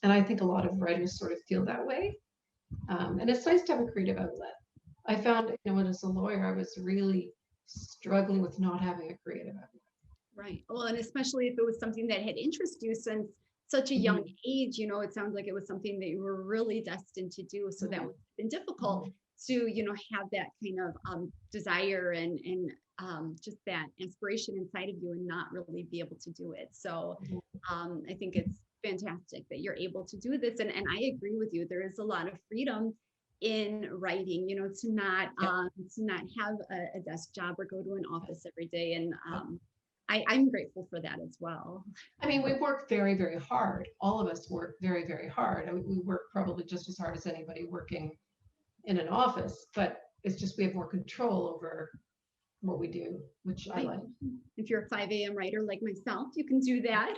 I think a lot of writers sort of feel that way. And it's nice to have a creative outlet. I found, when as a lawyer, I was really struggling with not having a creative outlet. Right. Well, and especially if it was something that had interested you since such a young age, it sounds like it was something that you were really destined to do. So that would have been difficult to, have that kind of desire and just that inspiration inside of you and not really be able to do it. So I think it's fantastic that you're able to do this. And I agree with you. There is a lot of freedom in writing, to not have a desk job or go to an office every day. And I'm grateful for that as well. I mean, we work very, very hard. All of us work very, very hard. I mean, we work probably just as hard as anybody working in an office, but it's just we have more control over what we do, which I like. If you're a 5 a.m. writer like myself, you can do that.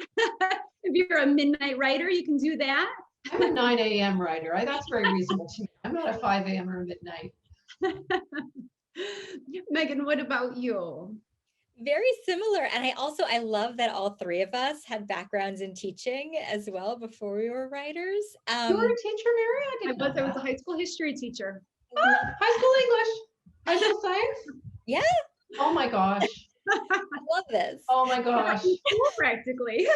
If you're a midnight writer, you can do that. I'm a 9 a.m. writer. That's very reasonable to me. I'm not a 5 a.m. or midnight. Megan, what about you? Very similar. And I love that all three of us had backgrounds in teaching as well before we were writers. You were a teacher, Mary? I was a high school history teacher. High school English? High school science? Yeah. Oh my gosh. I love this. Oh my gosh. Practically.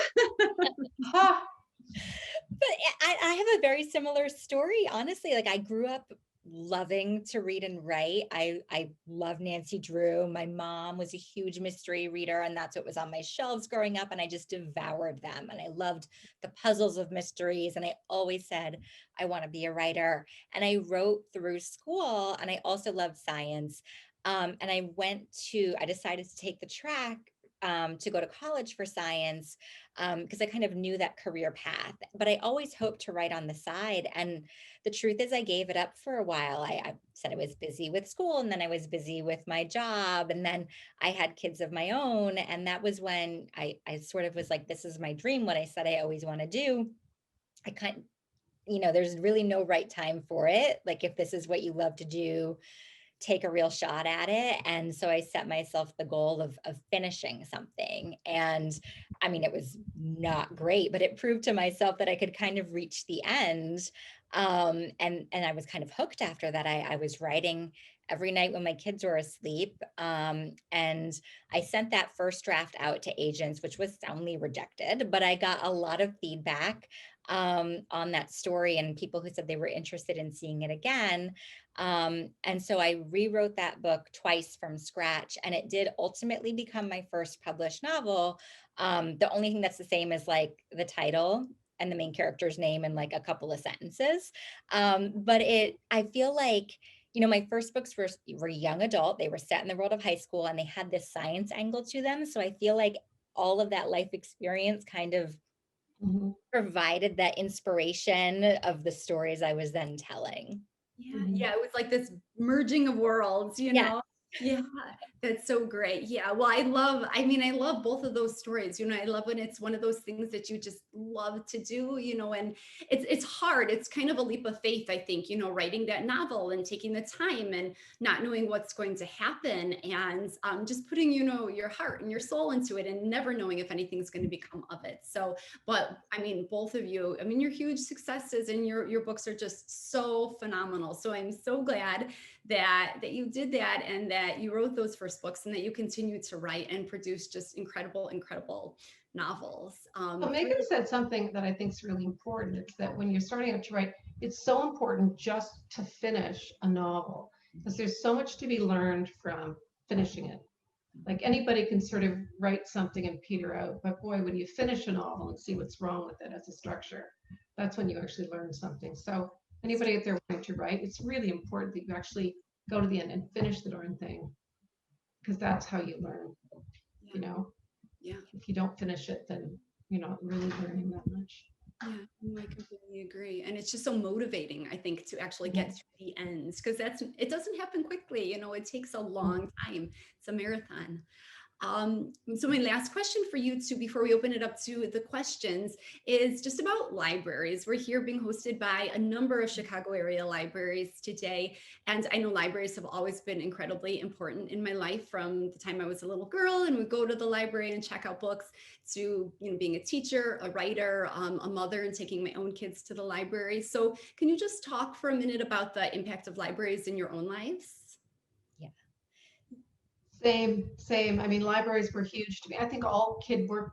But I have a very similar story, honestly. Like I grew up loving to read and write. I love Nancy Drew. My mom was a huge mystery reader, and that's what was on my shelves growing up. And I just devoured them. And I loved the puzzles of mysteries. And I always said, I want to be a writer. And I wrote through school, and I also loved science. And I decided to take the track to go to college for science because I kind of knew that career path, but I always hoped to write on the side. And the truth is I gave it up for a while. I said I was busy with school, and then I was busy with my job. And then I had kids of my own. And that was when I sort of was like, this is my dream, what I said I always want to do. I can't, there's really no right time for it. Like if this is what you love to do, take a real shot at it. And so I set myself the goal of finishing something. And I mean, it was not great, but it proved to myself that I could kind of reach the end. And I was kind of hooked after that. I was writing every night when my kids were asleep. And I sent that first draft out to agents, which was soundly rejected, but I got a lot of feedback on that story and people who said they were interested in seeing it again. And so I rewrote that book twice from scratch, and it did ultimately become my first published novel. The only thing that's the same is like the title and the main character's name and like a couple of sentences. But I feel like, my first books were young adult. They were set in the world of high school, and they had this science angle to them. So I feel like all of that life experience kind of provided that inspiration of the stories I was then telling. Yeah, it was like this merging of worlds, know? Yeah, that's so great. Yeah, well, I love both of those stories. I love when it's one of those things that you just love to do, and it's hard. It's kind of a leap of faith, I think, writing that novel and taking the time and not knowing what's going to happen and just putting, your heart and your soul into it and never knowing if anything's going to become of it. So, but I mean, both of you, you're huge successes and your books are just so phenomenal. So I'm so glad that you did that and that you wrote those first books and that you continue to write and produce just incredible novels. Well, Megan said something that I think is really important. It's that when you're starting out to write, it's so important just to finish a novel because there's so much to be learned from finishing it. Like anybody can sort of write something and peter out, but boy, when you finish a novel and see what's wrong with it as a structure, that's when you actually learn something. So anybody out there wanting to write, it's really important that you actually go to the end and finish the darn thing, because that's how you learn. You know, if you don't finish it, then you're not really learning that much. Yeah, I completely agree. And it's just so motivating, I think, to actually get to the ends, because it doesn't happen quickly. You know, it takes a long time. It's a marathon. So my last question for you two, before we open it up to the questions, is just about libraries. We're here being hosted by a number of Chicago area libraries today. And I know libraries have always been incredibly important in my life, from the time I was a little girl and would go to the library and check out books, to, you know, being a teacher, a writer, a mother, and taking my own kids to the library. So can you just talk for a minute about the impact of libraries in your own lives? Same. I mean, libraries were huge to me. I think all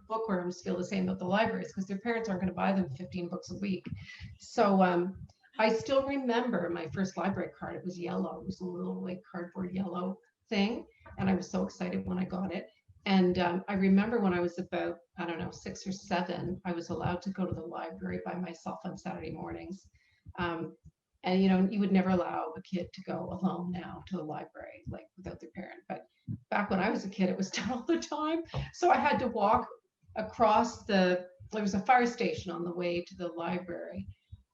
bookworms feel the same about the libraries, because their parents aren't going to buy them 15 books a week. So I still remember my first library card. It was yellow. It was a little like cardboard yellow thing. And I was so excited when I got it. And I remember when I was about, I don't know, 6 or 7, I was allowed to go to the library by myself on Saturday mornings. And, you know, you would never allow a kid to go alone now to the library, like without their parent. But back when I was a kid, it was done all the time. So I had to walk across there was a fire station on the way to the library.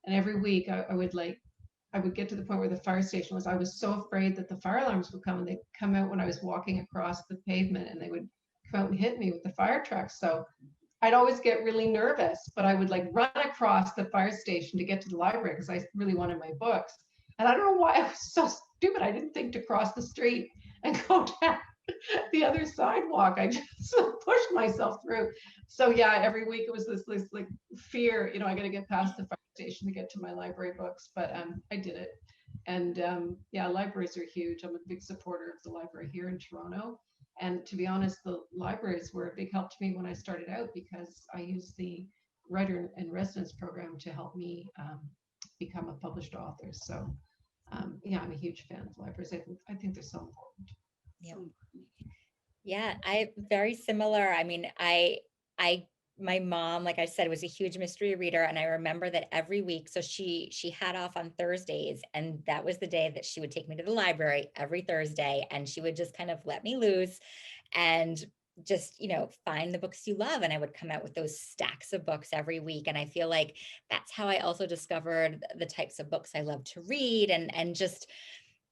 And every week I would get to the point where the fire station was. I was so afraid that the fire alarms would come, and they'd come out when I was walking across the pavement, and they would come out and hit me with the fire trucks. So I'd always get really nervous, but I would like run across the fire station to get to the library, because I really wanted my books. And I don't know why I was so stupid. I didn't think to cross the street and go down the other sidewalk. I just pushed myself through. So yeah, every week it was this like fear, you know, I got to get past the fire station to get to my library books, but I did it. And yeah, libraries are huge. I'm a big supporter of the library here in Toronto. And to be honest, the libraries were a big help to me when I started out, because I used the writer in residence program to help me become a published author. So yeah, I'm a huge fan of libraries. I think they're so important. Yeah, I very similar. I mean, my mom, like I said, was a huge mystery reader, and I remember that every week. So she had off on Thursdays, and that was the day that she would take me to the library every Thursday, and she would just kind of let me loose and just, you know, find the books you love. And I would come out with those stacks of books every week. And I feel like that's how I also discovered the types of books I love to read, and just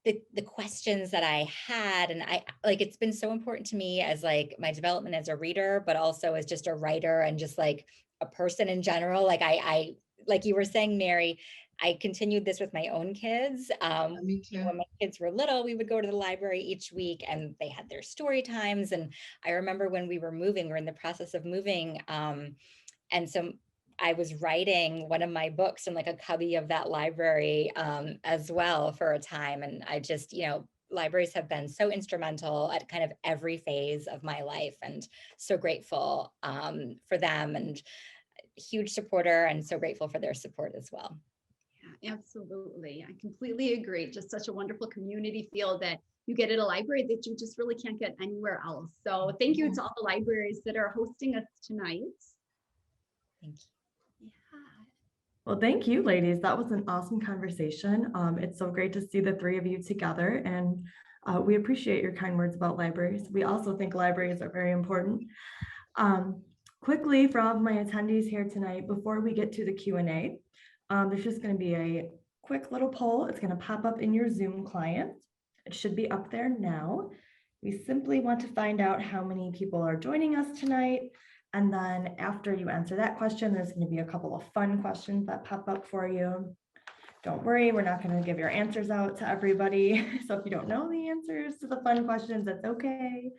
the questions that I had. And I like, it's been so important to me as like my development as a reader, but also as just a writer and just like a person in general. Like I like you were saying, Mary, I continued this with my own kids. Me too. When my kids were little, we would go to the library each week, and they had their story times. And I remember when we were in the process of moving. And so I was writing one of my books in like a cubby of that library as well for a time. And I just, you know, libraries have been so instrumental at kind of every phase of my life, and so grateful for them, and huge supporter, and so grateful for their support as well. Yeah, absolutely. I completely agree. Just such a wonderful community feel that you get at a library that you just really can't get anywhere else. So thank you to all the libraries that are hosting us tonight. Thank you. Well, thank you, ladies. That was an awesome conversation. It's so great to see the three of you together, and we appreciate your kind words about libraries. We also think libraries are very important. Quickly, for all of my attendees here tonight, before we get to the Q&A, there's just going to be a quick little poll. It's going to pop up in your Zoom client. It should be up there now. We simply want to find out how many people are joining us tonight. And then after you answer that question, there's going to be a couple of fun questions that pop up for you. Don't worry, we're not going to give your answers out to everybody. So if you don't know the answers to the fun questions, that's okay.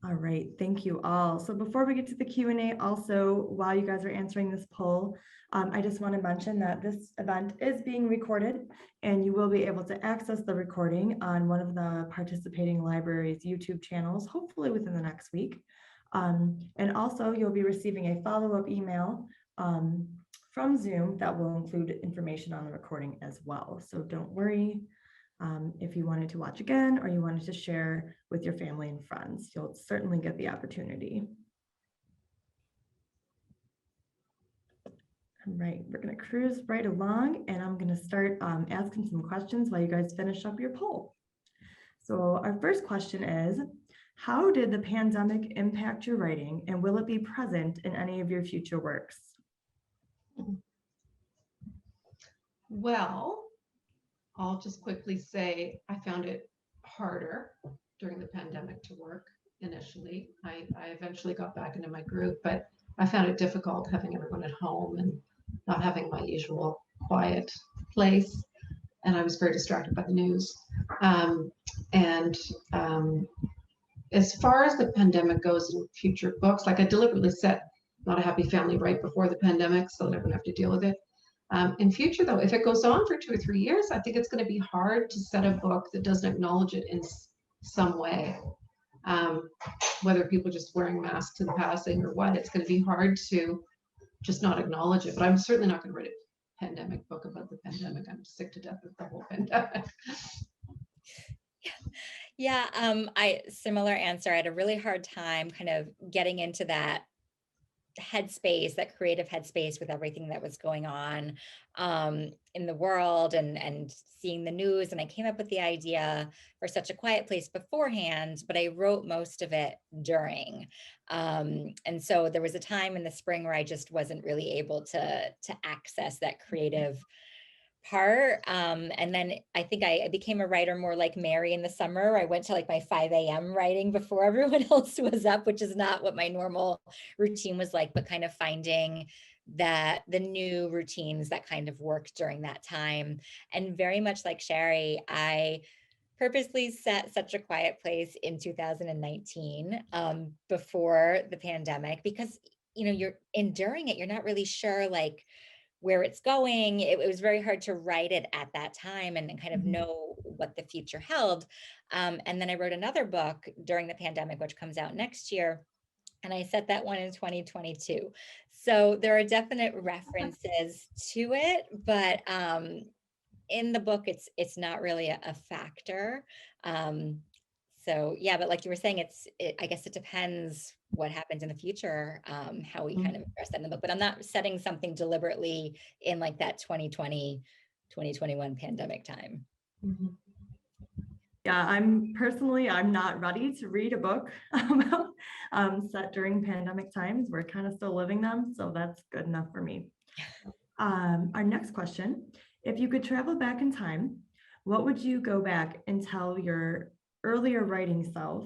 All right, thank you all. So before we get to the Q&A, also, while you guys are answering this poll, I just want to mention that this event is being recorded, and you will be able to access the recording on one of the participating libraries' YouTube channels, hopefully within the next week. And also, you'll be receiving a follow-up email from Zoom that will include information on the recording as well. So don't worry. If you wanted to watch again, or you wanted to share with your family and friends, you'll certainly get the opportunity. All right, we're going to cruise right along, and I'm going to start asking some questions while you guys finish up your poll. So our first question is, how did the pandemic impact your writing, and will it be present in any of your future works? Well, I'll just quickly say I found it harder during the pandemic to work initially. I eventually got back into my group, but I found it difficult having everyone at home and not having my usual quiet place. And I was very distracted by the news. As far as the pandemic goes in future books, like I deliberately set Not a Happy Family right before the pandemic so that I wouldn't have to deal with it. In future, though, if it goes on for 2 or 3 years, I think it's going to be hard to set a book that doesn't acknowledge it in some way. Whether people just wearing masks in passing or what, it's going to be hard to just not acknowledge it. But I'm certainly not going to write a pandemic book about the pandemic. I'm sick to death of the whole pandemic. Yeah, similar answer. I had a really hard time kind of getting into that headspace, that creative headspace with everything that was going on in the world and seeing the news. And I came up with the idea for Such a Quiet Place beforehand, but I wrote most of it during. And so there was a time in the spring where I just wasn't really able to access that creative part. And then I think I became a writer more like Mary in the summer. I went to like my 5 a.m. writing before everyone else was up, which is not what my normal routine was like, but kind of finding that the new routines that kind of worked during that time. And very much like Shari, I purposely set Such a Quiet Place in 2019 before the pandemic, because, you know, you're enduring it. You're not really sure like where it's going. It was very hard to write it at that time and kind of know what the future held. And then I wrote another book during the pandemic, which comes out next year. And I set that one in 2022. So there are definite references to it, but in the book, it's not really a factor. So yeah, but like you were saying, I guess it depends what happens in the future, how we kind of address that in the book. But I'm not setting something deliberately in like that 2020, 2021 pandemic time. Yeah, I'm not ready to read a book set during pandemic times. We're kind of still living them, so that's good enough for me. Our next question, if you could travel back in time, what would you go back and tell your earlier writing self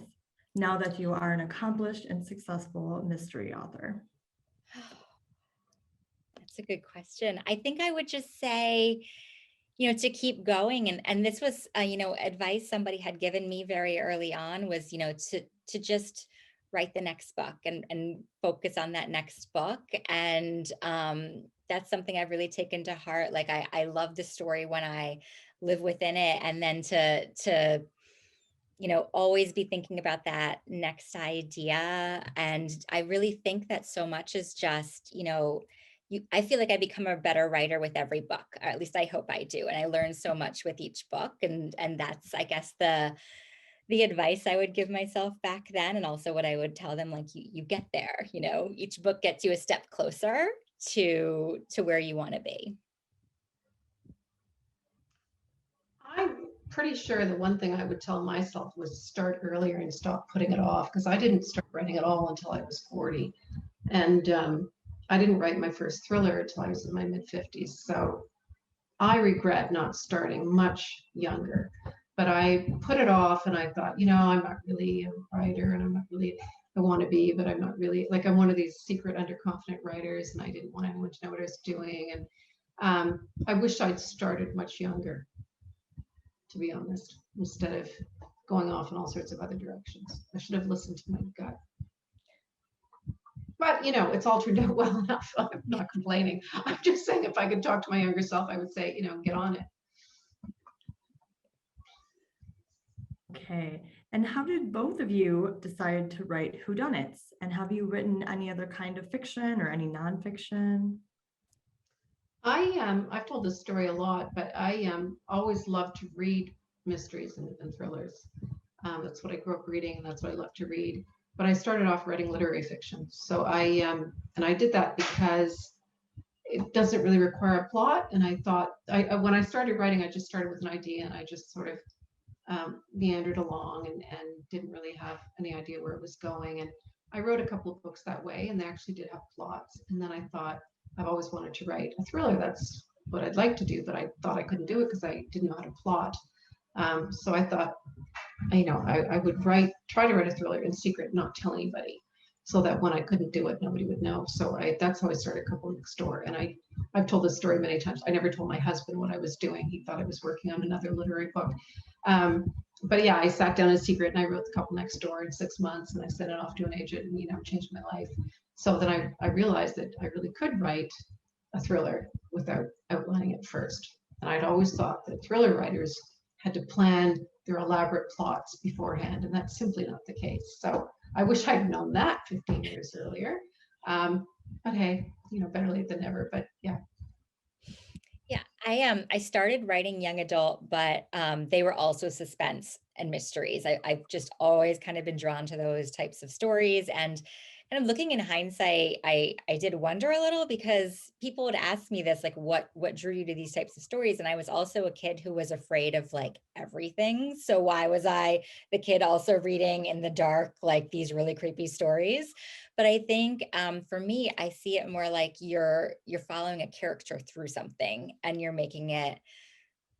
now that you are an accomplished and successful mystery author? That's a good question. I think I would just say, you know, to keep going. And this was, you know, advice somebody had given me very early on was, you know, to just write the next book and focus on that next book. And that's something I've really taken to heart. Like I love the story when I live within it, and then to you know, always be thinking about that next idea. And I really think that so much is just, you know, I feel like I become a better writer with every book, or at least I hope I do. And I learn so much with each book. And that's, I guess, the advice I would give myself back then. And also what I would tell them, like, you get there, you know, each book gets you a step closer to where you want to be. I'm pretty sure the one thing I would tell myself was start earlier and stop putting it off, because I didn't start writing at all until I was 40. And I didn't write my first thriller until I was in my mid-50s. So I regret not starting much younger. But I put it off and I thought, you know, I'm not really a writer and I'm not really, I want to be, but I'm not really, like, I'm one of these secret underconfident writers and I didn't want anyone to know what I was doing. And I wish I'd started much younger, to be honest, instead of going off in all sorts of other directions. I should have listened to my gut. But, you know, it's all turned out well enough. I'm not complaining. I'm just saying if I could talk to my younger self, I would say, you know, get on it. Okay, and how did both of you decide to write whodunits? And have you written any other kind of fiction or any nonfiction? I've told this story a lot, but I always loved to read mysteries and thrillers. That's what I grew up reading, and that's what I love to read. But I started off writing literary fiction. So I did that because it doesn't really require a plot. And I thought, when I started writing, I just started with an idea, and I just sort of meandered along and didn't really have any idea where it was going. And I wrote a couple of books that way, and they actually did have plots. And then I thought, I've always wanted to write a thriller. That's what I'd like to do, but I thought I couldn't do it because I didn't know how to plot. So I thought, I would try to write a thriller in secret, not tell anybody, so that when I couldn't do it, nobody would know. So that's how I started Couple Next Door. And I've told this story many times. I never told my husband what I was doing. He thought I was working on another literary book. But yeah, I sat down in secret and I wrote The Couple Next Door in 6 months, and I sent it off to an agent, and changed my life. So then I realized that I really could write a thriller without outlining it first. And I'd always thought that thriller writers had to plan their elaborate plots beforehand, and that's simply not the case. So I wish I'd known that 15 years earlier. But hey, better late than never. But yeah. Yeah, I started writing young adult, but they were also suspense and mysteries. I've just always kind of been drawn to those types of stories. And kind of looking in hindsight, I did wonder a little, because people would ask me this, like, what drew you to these types of stories? And I was also a kid who was afraid of like everything. So why was I the kid also reading in the dark, like these really creepy stories? But I think for me, I see it more like you're following a character through something, and you're making it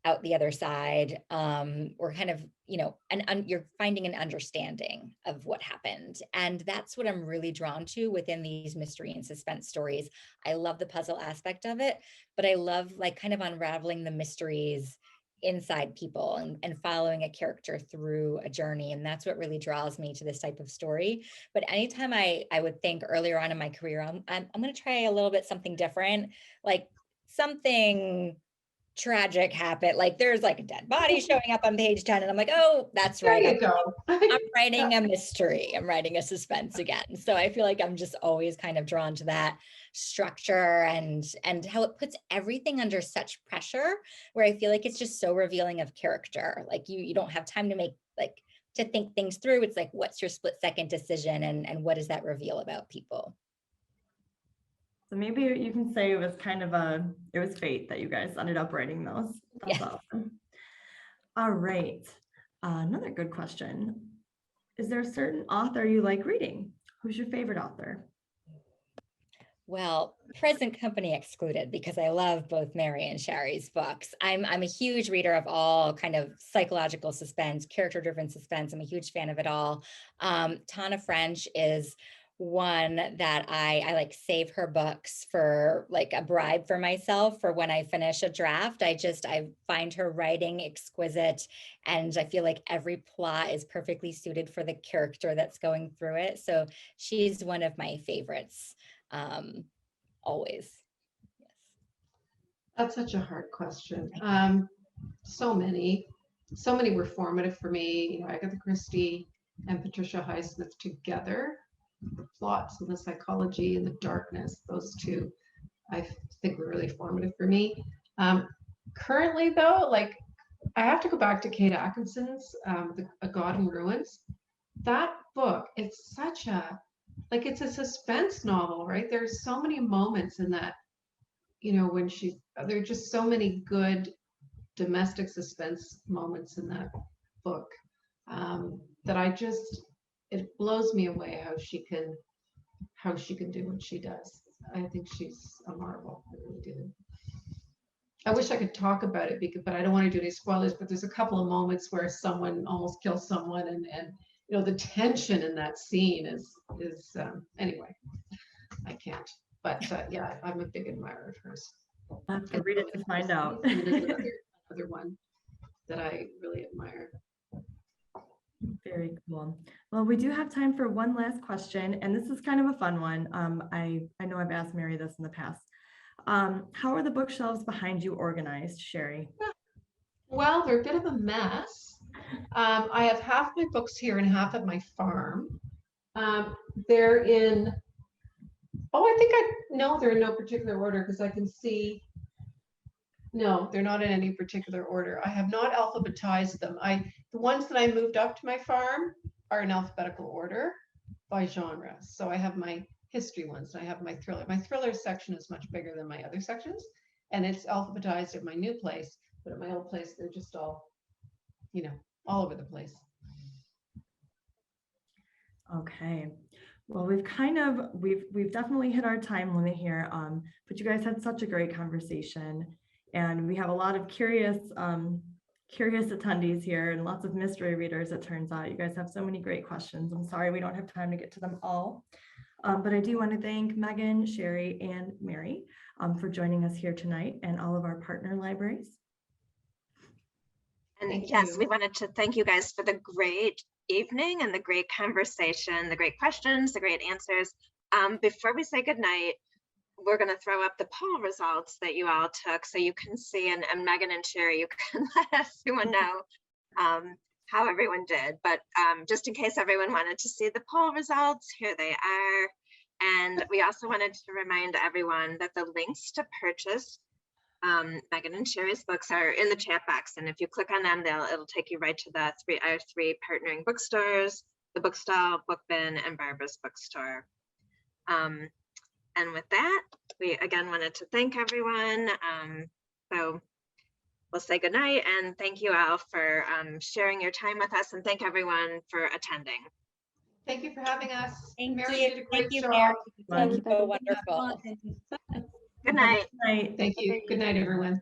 out the other side, or kind of, you're finding an understanding of what happened. And that's what I'm really drawn to within these mystery and suspense stories. I love the puzzle aspect of it, but I love like kind of unraveling the mysteries inside people, and following a character through a journey. And that's what really draws me to this type of story. But anytime I would think earlier on in my career, I'm going to try a little bit something different, like something tragic happen, like there's like a dead body showing up on page 10, and I'm like, oh, that's right, There you go. I'm writing a mystery, I'm writing a suspense again. So I feel like I'm just always kind of drawn to that structure, and how it puts everything under such pressure, where I feel like it's just so revealing of character. Like you don't have time to make, like, to think things through. It's like, what's your split second decision, and what does that reveal about people? So maybe you can say it was kind of it was fate that you guys ended up writing those. That's Yeah. awesome. All right. Another good question. Is there a certain author you like reading? Who's your favorite author? Well, present company excluded, because I love both Mary and Shari's books. I'm a huge reader of all kind of psychological suspense, character-driven suspense. I'm a huge fan of it all. Tana French is one that I like save her books for like a bribe for myself for when I finish a draft. I find her writing exquisite, and I feel like every plot is perfectly suited for the character that's going through it. So she's one of my favorites. Always. Yes. That's such a hard question. So many were formative for me. Agatha Christie and Patricia Highsmith together, the plots and the psychology and the darkness, those two, I think were really formative for me. Currently though, like, I have to go back to Kate Atkinson's A God in Ruins. That book, it's such a, like, it's a suspense novel, right? There's so many moments in that, when there are just so many good domestic suspense moments in that book, that it blows me away how she can do what she does. I think she's a marvel. I really do. I wish I could talk about it, but I don't want to do any spoilers, but there's a couple of moments where someone almost kills someone, and the tension in that scene is anyway, I can't. But yeah, I'm a big admirer of hers. I have to read it to find out. Another one that I really admire. Very cool. Well, we do have time for one last question, and this is kind of a fun one. I know I've asked Mary this in the past. How are the bookshelves behind you organized, Shari? Well, they're a bit of a mess. I have half my books here and half at my farm. They're in, they're in no particular order, because I can see, no, they're not in any particular order. I have not alphabetized them. The ones that I moved up to my farm are in alphabetical order by genre. So I have my history ones. And I have my thriller. My thriller section is much bigger than my other sections, and it's alphabetized at my new place. But at my old place, they're just all, you know, all over the place. Okay. Well, we've definitely hit our time limit here, but you guys had such a great conversation, and we have a lot of curious attendees here and lots of mystery readers. It turns out you guys have so many great questions. I'm sorry we don't have time to get to them all, but I do want to thank Megan, Shari, and Mary for joining us here tonight, and all of our partner libraries. And Thank yes, you. we wanted to thank you guys for the great evening and the great conversation, the great questions, the great answers. Before we say goodnight, we're going to throw up the poll results that you all took so you can see, and Megan and Shari, you can let everyone know how everyone did. But just in case everyone wanted to see the poll results, here they are. And we also wanted to remind everyone that the links to purchase Megan and Shari's books are in the chat box, and if you click on them, it'll take you right to our three partnering bookstores: the Bookstall, Book Bin, and Barbara's Bookstore. And with that, we again wanted to thank everyone. So we'll say goodnight, and thank you all for sharing your time with us, and thank everyone for attending. Thank you for having us. Thank Mary you. did a Thank great you, job. Mary. Thank So wonderful. Good night. Night. Thank you. Good night, everyone.